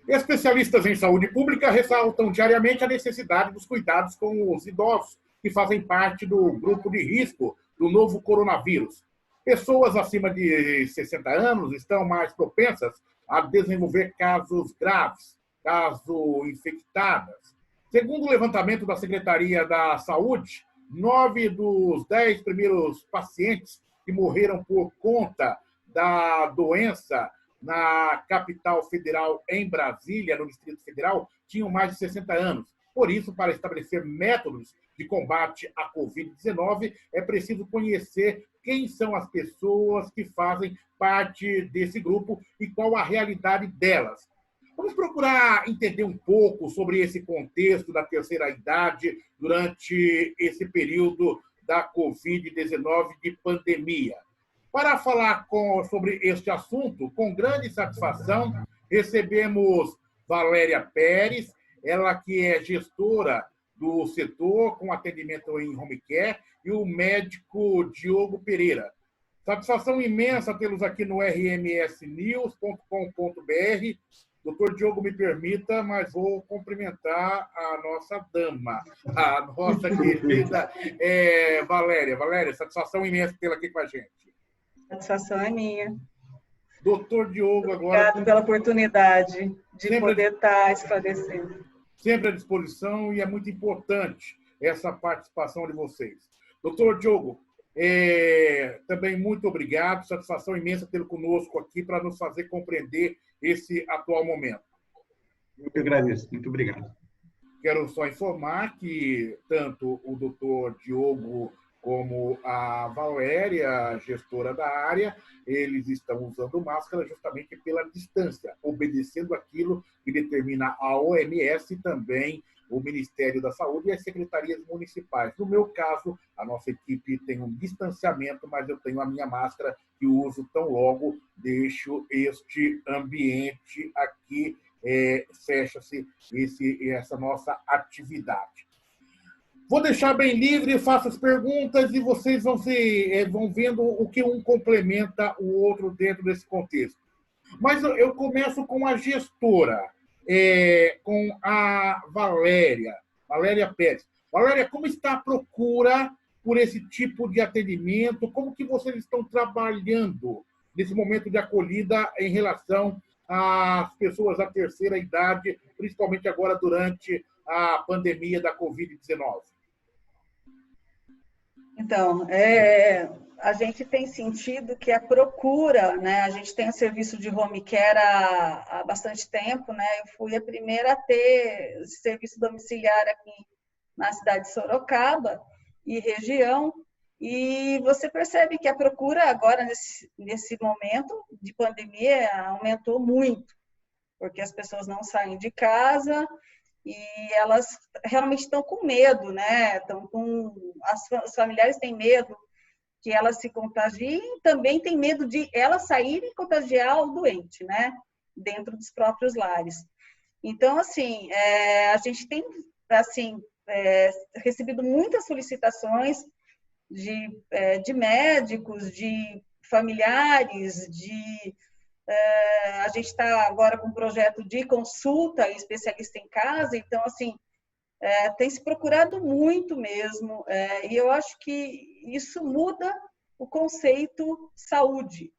Especialistas em saúde pública ressaltam diariamente a necessidade dos cuidados com os idosos, que fazem parte do grupo de risco do novo coronavírus. Pessoas acima de 60 anos estão mais propensas a desenvolver casos graves, caso infectadas. Segundo o levantamento da Secretaria da Saúde, 9 dos 10 primeiros pacientes que morreram por conta da doença na capital federal, em Brasília, no Distrito Federal, tinham mais de 60 anos. Por isso, para estabelecer métodos de combate à Covid-19, é preciso conhecer quem são as pessoas que fazem parte desse grupo e qual a realidade delas. Vamos procurar entender um pouco sobre esse contexto da terceira idade durante esse período da Covid-19 de pandemia. Para falar sobre este assunto, com grande satisfação, recebemos Valéria Pérez, ela que é gestora do setor com atendimento em home care, e o médico Diogo Pereira. Satisfação imensa tê-los aqui no rmsnews.com.br. Doutor Diogo, me permita, mas vou cumprimentar a nossa dama, a nossa querida Valéria. Valéria, satisfação imensa tê-la aqui com a gente. Satisfação é minha. Doutor Diogo, agora... Obrigado pela oportunidade de poder estar esclarecendo. Sempre à disposição, e é muito importante essa participação de vocês. Doutor Diogo, também muito obrigado, satisfação imensa tê-lo conosco aqui para nos fazer compreender esse atual momento. Eu que agradeço, muito obrigado. Quero só informar que tanto o doutor Diogo como a Valéria, gestora da área, eles estão usando máscara justamente pela distância, obedecendo aquilo que determina a OMS e também o Ministério da Saúde e as secretarias municipais. No meu caso, a nossa equipe tem um distanciamento, mas eu tenho a minha máscara que uso tão logo deixo este ambiente aqui, fecha-se essa nossa atividade. Vou deixar bem livre, faço as perguntas e vocês vão vendo o que um complementa o outro dentro desse contexto. Mas eu começo com a gestora, com a Valéria Pérez. Valéria, como está a procura por esse tipo de atendimento? Como que vocês estão trabalhando nesse momento de acolhida em relação às pessoas da terceira idade, principalmente agora durante a pandemia da Covid-19? Então, a gente tem sentido que a procura, né? A gente tem o serviço de home care há bastante tempo, né? Eu fui a primeira a ter esse serviço domiciliar aqui na cidade de Sorocaba e região, e você percebe que a procura agora, nesse momento de pandemia, aumentou muito, porque as pessoas não saem de casa, e elas realmente estão com medo, né? Os familiares têm medo que elas se contagiem, também tem medo de elas saírem e contagiar o doente, né? Dentro dos próprios lares. Então, assim, a gente tem, assim, recebido muitas solicitações de médicos, de familiares, a gente está agora com um projeto de consulta especialista em casa, então, assim, tem se procurado muito mesmo, e eu acho que isso muda o conceito saúde,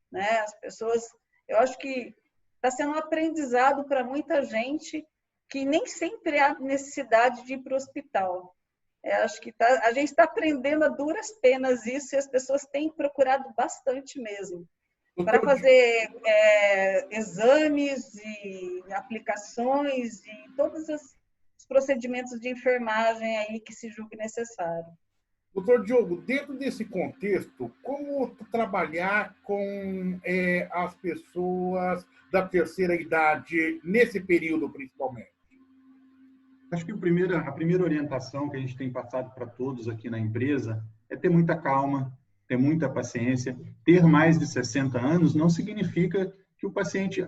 né? As pessoas, eu acho que está sendo um aprendizado para muita gente que nem sempre há necessidade de ir para o hospital. Acho que a gente está aprendendo a duras penas isso, e as pessoas têm procurado bastante mesmo, para fazer exames e aplicações e todos os procedimentos de enfermagem aí que se julgue necessário. Doutor Diogo, dentro desse contexto, como trabalhar com as pessoas da terceira idade nesse período, principalmente? Acho que a primeira orientação que a gente tem passado para todos aqui na empresa é ter muita calma, ter muita paciência. Ter mais de 60 anos não significa que o paciente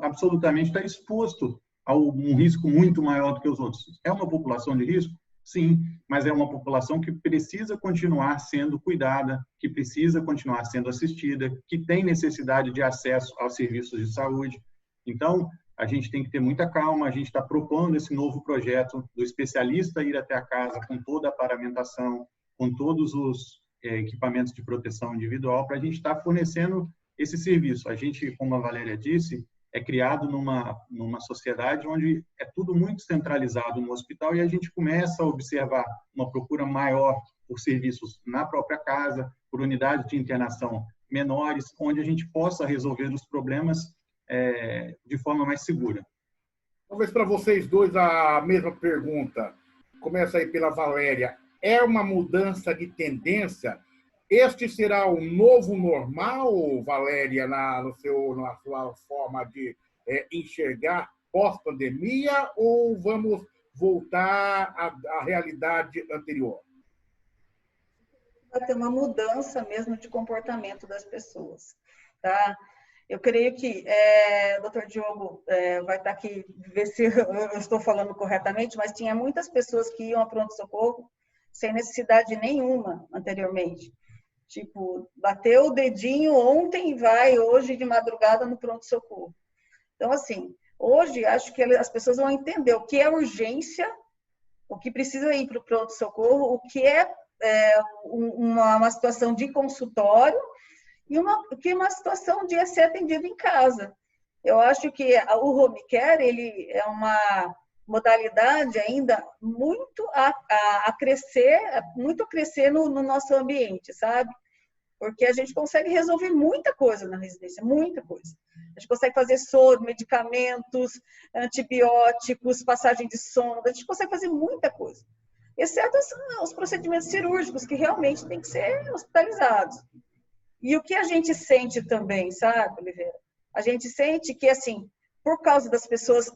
absolutamente está exposto a um risco muito maior do que os outros. É uma população de risco? Sim, mas é uma população que precisa continuar sendo cuidada, que precisa continuar sendo assistida, que tem necessidade de acesso aos serviços de saúde. Então, a gente tem que ter muita calma, a gente está propondo esse novo projeto do especialista ir até a casa com toda a paramentação, com todos os equipamentos de proteção individual, para a gente estar fornecendo esse serviço. A gente, como a Valéria disse, é criado numa sociedade onde é tudo muito centralizado no hospital e a gente começa a observar uma procura maior por serviços na própria casa, por unidades de internação menores, onde a gente possa resolver os problemas de forma mais segura. Talvez para vocês dois a mesma pergunta. Começa aí pela Valéria. É uma mudança de tendência? Este será o novo normal, Valéria, na sua forma de enxergar pós-pandemia, ou vamos voltar à realidade anterior? Vai ter uma mudança mesmo de comportamento das pessoas, tá? Eu creio que o Dr. Diogo vai estar aqui, ver se eu estou falando corretamente, mas tinha muitas pessoas que iam a pronto-socorro sem necessidade nenhuma anteriormente. Tipo, bateu o dedinho ontem e vai hoje de madrugada no pronto-socorro. Então, assim, hoje acho que as pessoas vão entender o que é urgência, o que precisa ir para o pronto-socorro, o que é uma situação de consultório e uma situação de ser atendido em casa. Eu acho que o home care, ele é uma modalidade ainda muito a crescer, muito a crescer no nosso ambiente, sabe? Porque a gente consegue resolver muita coisa na residência, muita coisa. A gente consegue fazer soro, medicamentos, antibióticos, passagem de sonda, a gente consegue fazer muita coisa. Exceto os procedimentos cirúrgicos, que realmente têm que ser hospitalizados. E o que a gente sente também, sabe, Oliveira? A gente sente que, assim, por causa das pessoas,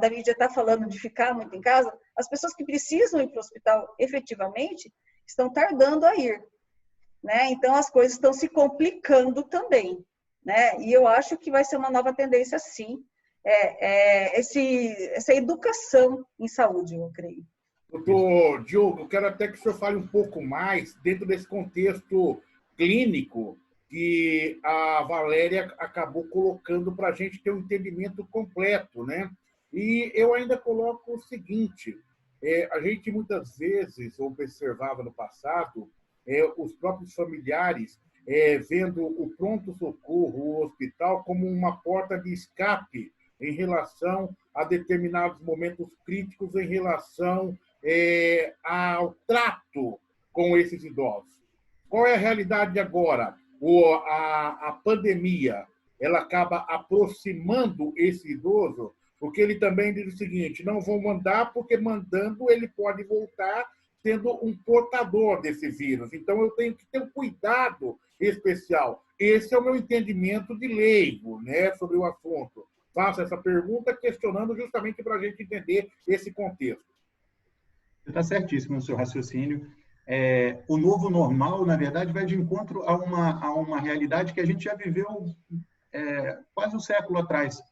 da mídia estar falando de ficar muito em casa, as pessoas que precisam ir para o hospital efetivamente estão tardando a ir, né? Então, as coisas estão se complicando também, né? E eu acho que vai ser uma nova tendência, sim, essa educação em saúde, eu creio. Doutor Diogo, eu quero até que o senhor fale um pouco mais dentro desse contexto clínico que a Valéria acabou colocando para a gente ter um entendimento completo, né? E eu ainda coloco o seguinte, a gente muitas vezes observava no passado os próprios familiares vendo o pronto-socorro, o hospital, como uma porta de escape em relação a determinados momentos críticos, em relação ao trato com esses idosos. Qual é a realidade agora? A pandemia, ela acaba aproximando esse idoso, porque ele também diz o seguinte, não vou mandar, porque mandando ele pode voltar sendo um portador desse vírus. Então, eu tenho que ter um cuidado especial. Esse é o meu entendimento de leigo, né, sobre o assunto. Faço essa pergunta questionando justamente para a gente entender esse contexto. Você está certíssimo no seu raciocínio. O novo normal, na verdade, vai de encontro a uma realidade que a gente já viveu quase um século atrás.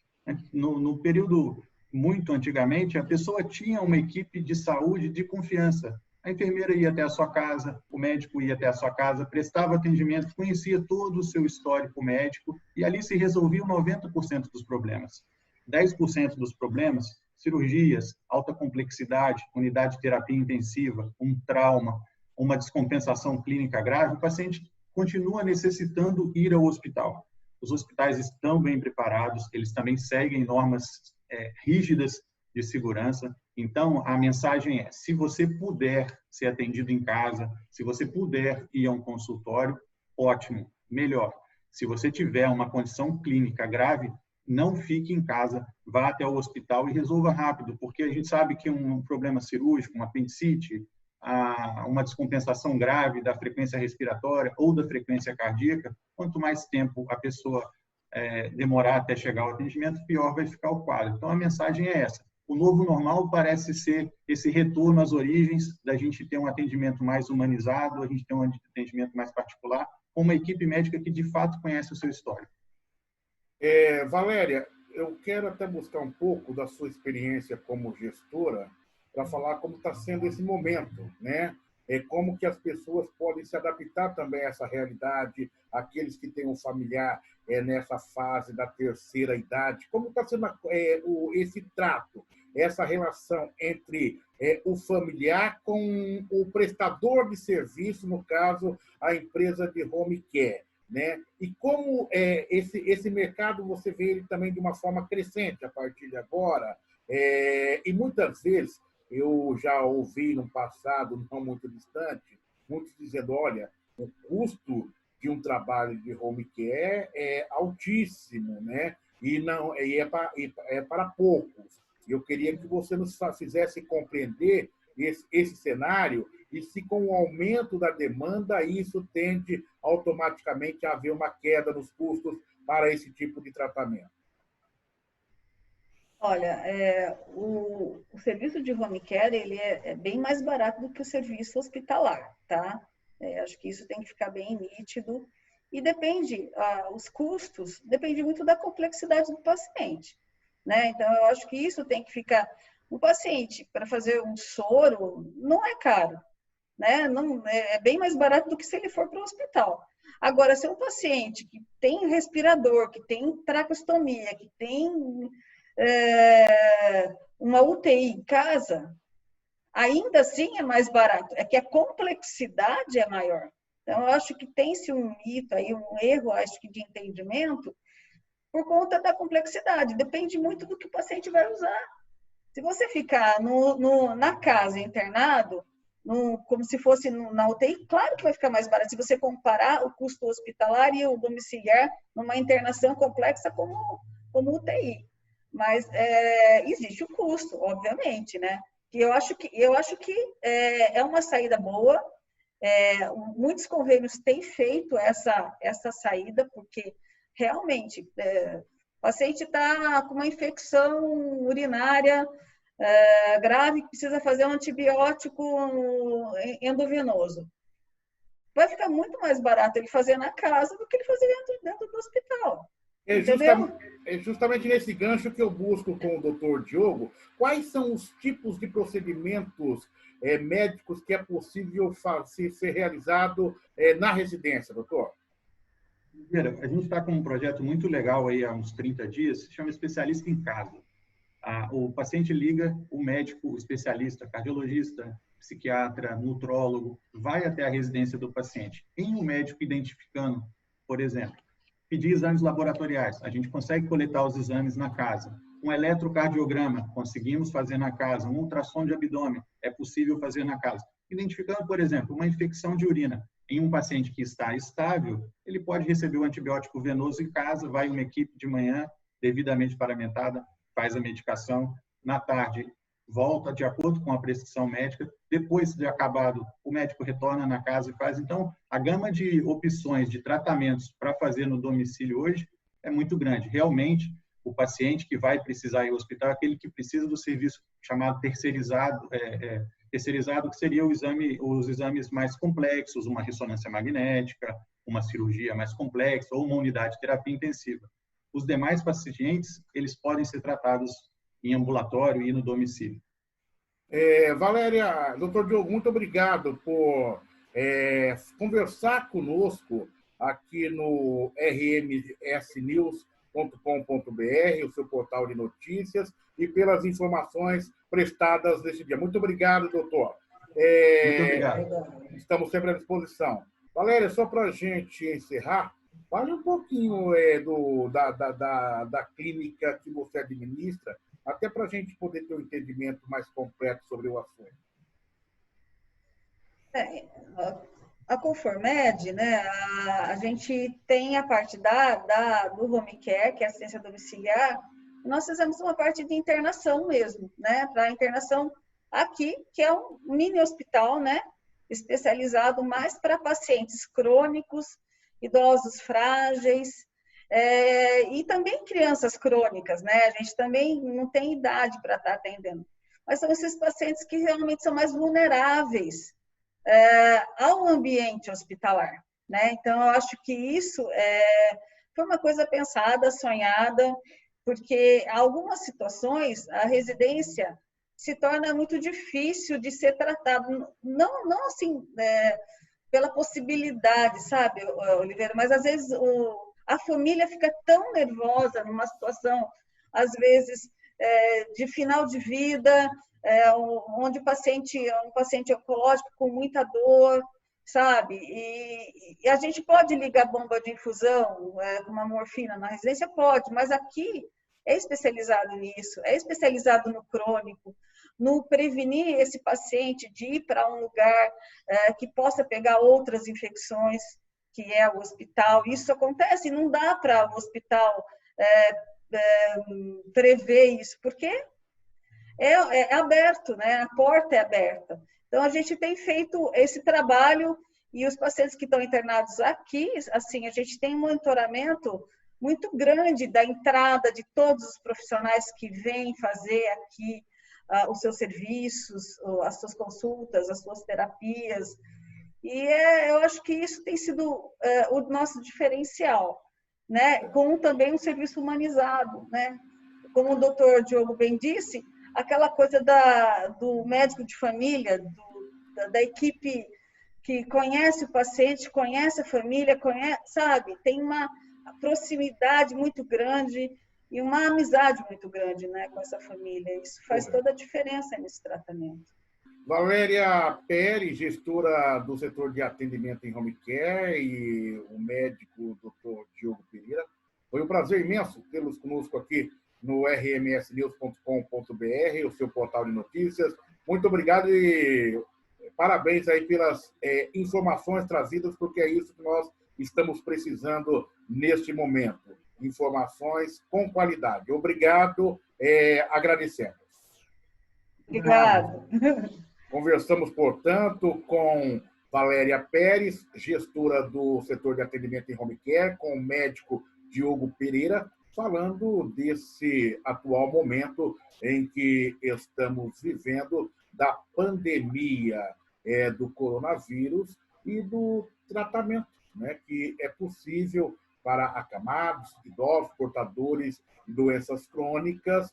No período muito antigamente, a pessoa tinha uma equipe de saúde de confiança. A enfermeira ia até a sua casa, o médico ia até a sua casa, prestava atendimento, conhecia todo o seu histórico médico e ali se resolviam 90% dos problemas. 10% dos problemas, cirurgias, alta complexidade, unidade de terapia intensiva, um trauma, uma descompensação clínica grave, o paciente continua necessitando ir ao hospital. Os hospitais estão bem preparados, eles também seguem normas rígidas de segurança. Então, a mensagem é, se você puder ser atendido em casa, se você puder ir a um consultório, ótimo, melhor. Se você tiver uma condição clínica grave, não fique em casa, vá até o hospital e resolva rápido, porque a gente sabe que um problema cirúrgico, uma apendicite, uma descompensação grave da frequência respiratória ou da frequência cardíaca, quanto mais tempo a pessoa demorar até chegar ao atendimento, pior vai ficar o quadro. Então, a mensagem é essa. O novo normal parece ser esse retorno às origens, da gente ter um atendimento mais humanizado, a gente ter um atendimento mais particular, com uma equipe médica que, de fato, conhece o seu histórico. Valéria, eu quero até buscar um pouco da sua experiência como gestora para falar como está sendo esse momento, né? Como que as pessoas podem se adaptar também a essa realidade, aqueles que têm um familiar nessa fase da terceira idade? Como está sendo esse trato, essa relação entre o familiar com o prestador de serviço, no caso, a empresa de home care, né? E como esse mercado você vê ele também de uma forma crescente a partir de agora? E muitas vezes eu já ouvi no passado, não muito distante, muitos dizendo, olha, o custo de um trabalho de home care é altíssimo, né? E é para poucos. Eu queria que você nos fizesse compreender esse cenário e se com o aumento da demanda isso tende automaticamente a haver uma queda nos custos para esse tipo de tratamento. Olha, o serviço de home care ele é bem mais barato do que o serviço hospitalar, tá? Acho que isso tem que ficar bem nítido. E depende, os custos, depende muito da complexidade do paciente, né? Então, eu acho que isso tem que ficar... O paciente, para fazer um soro, não é caro, né? Não, é bem mais barato do que se ele for para o hospital. Agora, se é um paciente que tem respirador, que tem tracostomia, que tem uma UTI em casa, ainda assim é mais barato. É que a complexidade é maior. Então, eu acho que tem-se um mito aí, um erro, acho que de entendimento, por conta da complexidade. Depende muito do que o paciente vai usar. Se você ficar na casa internado, como se fosse na UTI, claro que vai ficar mais barato. Se você comparar o custo hospitalar e o domiciliar numa internação complexa como UTI. Mas existe o custo, obviamente, né? E eu acho que é uma saída boa. Muitos convênios têm feito essa saída, porque realmente o paciente está com uma infecção urinária grave, que precisa fazer um antibiótico endovenoso. Vai ficar muito mais barato ele fazer na casa do que ele fazer dentro do hospital. É justamente nesse gancho que eu busco com o doutor Diogo, quais são os tipos de procedimentos médicos que é possível ser realizado na residência, doutor? A gente está com um projeto muito legal aí há uns 30 dias, se chama Especialista em Casa. O paciente liga, o médico, o especialista, cardiologista, psiquiatra, nutrólogo, vai até a residência do paciente. Em um médico identificando, por exemplo, pedir exames laboratoriais, a gente consegue coletar os exames na casa. Um eletrocardiograma, conseguimos fazer na casa. Um ultrassom de abdômen, é possível fazer na casa. Identificando, por exemplo, uma infecção de urina em um paciente que está estável, ele pode receber o antibiótico venoso em casa, vai uma equipe de manhã, devidamente paramentada, faz a medicação, na tarde volta de acordo com a prescrição médica, depois de acabado, o médico retorna na casa e faz. Então, a gama de opções de tratamentos para fazer no domicílio hoje é muito grande. Realmente, o paciente que vai precisar ir ao hospital é aquele que precisa do serviço chamado terceirizado, terceirizado que seria os exames mais complexos, uma ressonância magnética, uma cirurgia mais complexa ou uma unidade de terapia intensiva. Os demais pacientes, eles podem ser tratados em ambulatório e no domicílio. Valéria, doutor Diogo, muito obrigado por conversar conosco aqui no rmsnews.com.br, o seu portal de notícias, e pelas informações prestadas nesse dia. Muito obrigado, doutor. Muito obrigado. Estamos sempre à disposição. Valéria, só para a gente encerrar, fale um pouquinho da clínica que você administra, até para a gente poder ter um entendimento mais completo sobre o assunto. A Conformed, né, a gente tem a parte do home care, que é assistência domiciliar. Nós fizemos uma parte de internação mesmo, né, para internação aqui, que é um mini hospital, né, especializado mais para pacientes crônicos, idosos frágeis, e também crianças crônicas, né? A gente também não tem idade para estar atendendo. Mas são esses pacientes que realmente são mais vulneráveis ao ambiente hospitalar, né? Então, eu acho que isso foi uma coisa pensada, sonhada, porque em algumas situações a residência se torna muito difícil de ser tratado, não assim, pela possibilidade, sabe, Oliveira, mas às vezes A família fica tão nervosa numa situação, às vezes, de final de vida, onde o paciente é um paciente oncológico com muita dor, sabe? E a gente pode ligar bomba de infusão, uma morfina na residência? Pode, mas aqui é especializado nisso, é especializado no crônico, no prevenir esse paciente de ir para um lugar que possa pegar outras infecções, que é o hospital. Isso acontece, não dá para o hospital prever isso, porque é aberto, né? A porta é aberta. Então, a gente tem feito esse trabalho e os pacientes que estão internados aqui, assim, a gente tem um monitoramento muito grande da entrada de todos os profissionais que vêm fazer aqui os seus serviços, as suas consultas, as suas terapias. E eu acho que isso tem sido o nosso diferencial, né? Com também um serviço humanizado, né? Como o doutor Diogo bem disse, aquela coisa do médico de família, da equipe que conhece o paciente, conhece a família, sabe? Tem uma proximidade muito grande e uma amizade muito grande, né, com essa família. Isso faz toda a diferença nesse tratamento. Valéria Pérez, gestora do setor de atendimento em home care, e o médico Dr. Diogo Pereira. Foi um prazer imenso tê-los conosco aqui no rmsnews.com.br, o seu portal de notícias. Muito obrigado e parabéns aí pelas informações trazidas, porque é isso que nós estamos precisando neste momento. Informações com qualidade. Obrigado, agradecemos. Obrigado. Conversamos, portanto, com Valéria Pérez, gestora do setor de atendimento em home care, com o médico Diogo Pereira, falando desse atual momento em que estamos vivendo da pandemia do coronavírus e do tratamento, né, que é possível para acamados, idosos, portadores de doenças crônicas,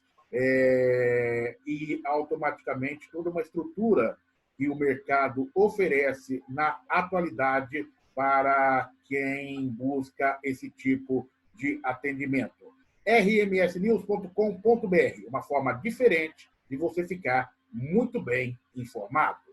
e automaticamente toda uma estrutura que o mercado oferece na atualidade para quem busca esse tipo de atendimento. rmsnews.com.br, uma forma diferente de você ficar muito bem informado.